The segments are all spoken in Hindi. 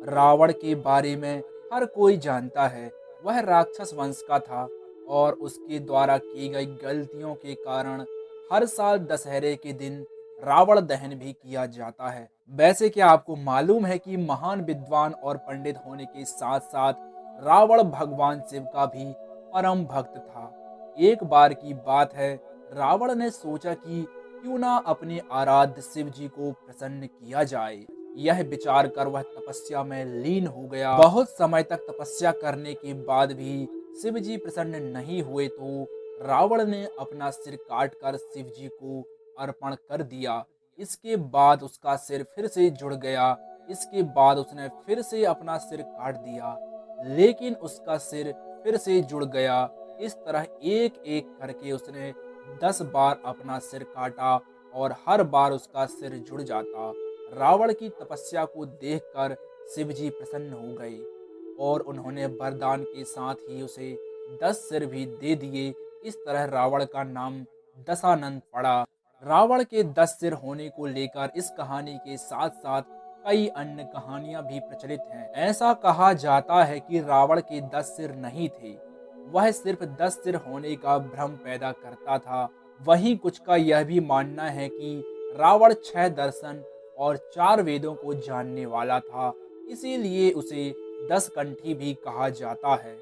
रावण के बारे में हर कोई जानता है। वह राक्षस वंश का था और उसके द्वारा की गई गलतियों के कारण हर साल दशहरे के दिन रावण दहन भी किया जाता है। वैसे क्या आपको मालूम है कि महान विद्वान और पंडित होने के साथ साथ रावण भगवान शिव का भी परम भक्त था। एक बार की बात है, रावण ने सोचा कि क्यों ना अपने आराध्य शिव जी को प्रसन्न किया जाए। यह विचार कर वह तपस्या में लीन हो गया। बहुत समय तक तपस्या करने के बाद भी शिव जी प्रसन्न नहीं हुए तो रावण ने अपना सिर काटकर शिव जी को अर्पण कर दिया। इसके बाद उसका सिर फिर से जुड़ गया। इसके बाद उसने फिर से अपना सिर काट दिया, लेकिन उसका सिर फिर से जुड़ गया। इस तरह एक एक करके उसने 10 बार अपना सिर काटा और हर बार उसका सिर जुड़ जाता। रावण की तपस्या को देखकर शिव जी प्रसन्न हो गए और उन्होंने वरदान के साथ ही उसे 10 सिर भी दे दिए। इस तरह रावण का नाम दशानन पड़ा। रावण के 10 सिर होने को लेकर इस कहानी के साथ साथ कई अन्य कहानियां भी प्रचलित हैं। ऐसा कहा जाता है कि रावण के 10 सिर नहीं थे, वह सिर्फ 10 सिर होने का भ्रम पैदा करता था। वहीं कुछ का यह भी मानना है कि रावण 6 दर्शन और 4 वेदों को जानने वाला था, इसीलिए उसे 10 कंठी भी कहा जाता है।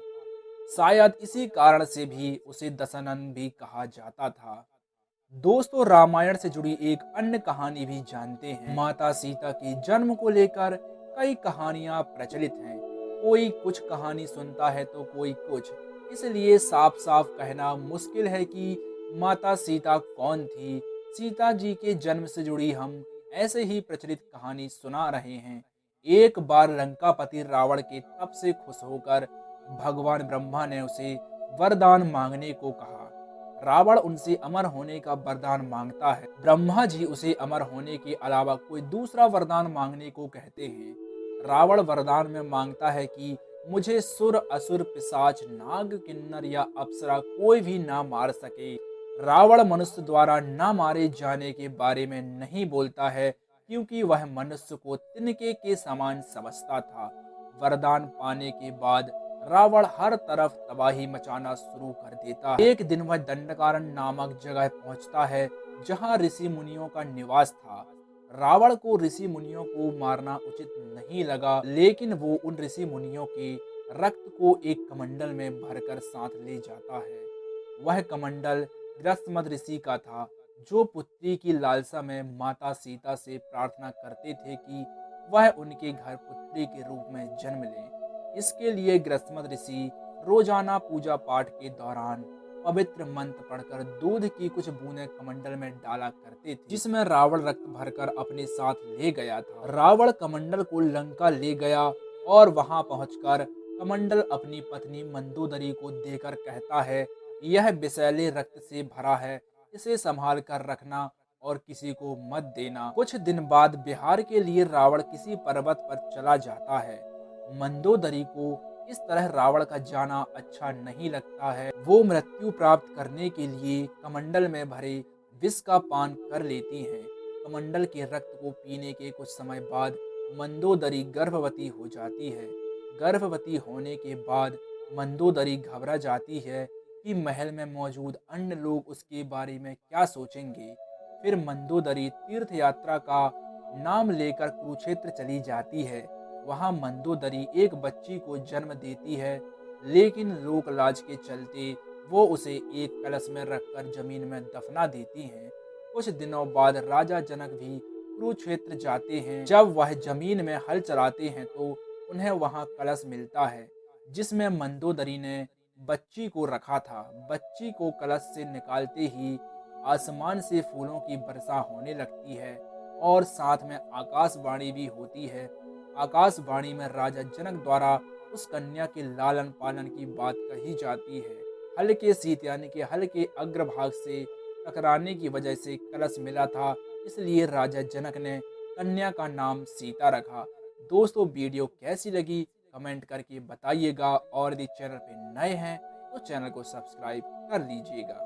शायद इसी कारण से भी उसे दशानन भी कहा जाता था। दोस्तों, रामायण से जुड़ी एक अन्य कहानी भी जानते हैं। माता सीता के जन्म को लेकर कई कहानियां प्रचलित हैं। कोई कुछ कहानी सुनता है तो कोई कुछ, इसलिए साफ साफ कहना मुश्किल है कि माता सीता कौन थी। सीता जी के जन्म से जुड़ी हम ऐसे ही प्रचलित कहानी सुना रहे हैं। एक बार लंकापति रावण के तप से खुश होकर भगवान ब्रह्मा ने उसे वरदान मांगने को कहा। रावण उनसे अमर होने का वरदान मांगता है। ब्रह्मा जी उसे अमर होने के अलावा कोई दूसरा वरदान मांगने को कहते हैं। रावण वरदान में मांगता है कि मुझे सुर असुर पिशाच नाग किन्नर या अप्सरा कोई भी ना मार सके। रावण मनुष्य द्वारा न मारे जाने के बारे में नहीं बोलता है, क्योंकि वह मनुष्य को तिनके के समान समझता था। वरदान पाने के बाद रावण हर तरफ तबाही मचाना शुरू कर देता है। एक दिन वह दंडकारण्य नामक जगह पहुंचता है, जहां ऋषि मुनियों का निवास था। रावण को ऋषि मुनियों को मारना उचित नहीं लगा, लेकिन वो उन ऋषि मुनियों के रक्त को एक कमंडल में भरकर साथ ले जाता है। वह कमंडल गृहस्मद ऋषि का था, जो पुत्री की लालसा में माता सीता से प्रार्थना करते थे कि वह उनके घर पुत्री के रूप में जन्म ले। इसके लिए गृहस्मद ऋषि रोजाना पूजा पाठ के दौरान पवित्र मंत्र पढ़कर दूध की कुछ बूंदें कमंडल में डाला करते थे, जिसमें रावण रक्त भरकर अपने साथ ले गया था। रावण कमंडल को लंका ले गया और वहां पहुंचकर कमंडल अपनी पत्नी मंदोदरी को देकर कहता है, यह विषैले रक्त से भरा है, इसे संभाल कर रखना और किसी को मत देना। कुछ दिन बाद बिहार के लिए रावण किसी पर्वत पर चला जाता है। मंदोदरी को इस तरह रावण का जाना अच्छा नहीं लगता है। वो मृत्यु प्राप्त करने के लिए कमंडल में भरे विष का पान कर लेती हैं। कमंडल के रक्त को पीने के कुछ समय बाद मंदोदरी गर्भवती हो जाती है। गर्भवती होने के बाद मंदोदरी घबरा जाती है कि महल में मौजूद अन्य लोग उसके बारे में क्या सोचेंगे। फिर मंदोदरी तीर्थ यात्रा का नाम लेकर कुरुक्षेत्र चली जाती है। वहां मंदोदरी एक बच्ची को जन्म देती है, लेकिन लोक लाज के चलते वो उसे एक कलश में रखकर जमीन में दफना देती हैं। कुछ दिनों बाद राजा जनक भी कुरुक्षेत्र जाते हैं। जब वह जमीन में हल चलाते हैं तो उन्हें वहां कलश मिलता है, जिसमें मंदोदरी ने बच्ची को रखा था। बच्ची को कलश से निकालते ही आसमान से फूलों की वर्षा होने लगती है और साथ में आकाशवाणी भी होती है। आकाशवाणी में राजा जनक द्वारा उस कन्या के लालन पालन की बात कही जाती है। हल्के शीत यानी कि हल्के अग्रभाग से टकराने की वजह से कलश मिला था, इसलिए राजा जनक ने कन्या का नाम सीता रखा। दोस्तों, वीडियो कैसी लगी कमेंट करके बताइएगा और यदि चैनल पे नए हैं तो चैनल को सब्सक्राइब कर लीजिएगा।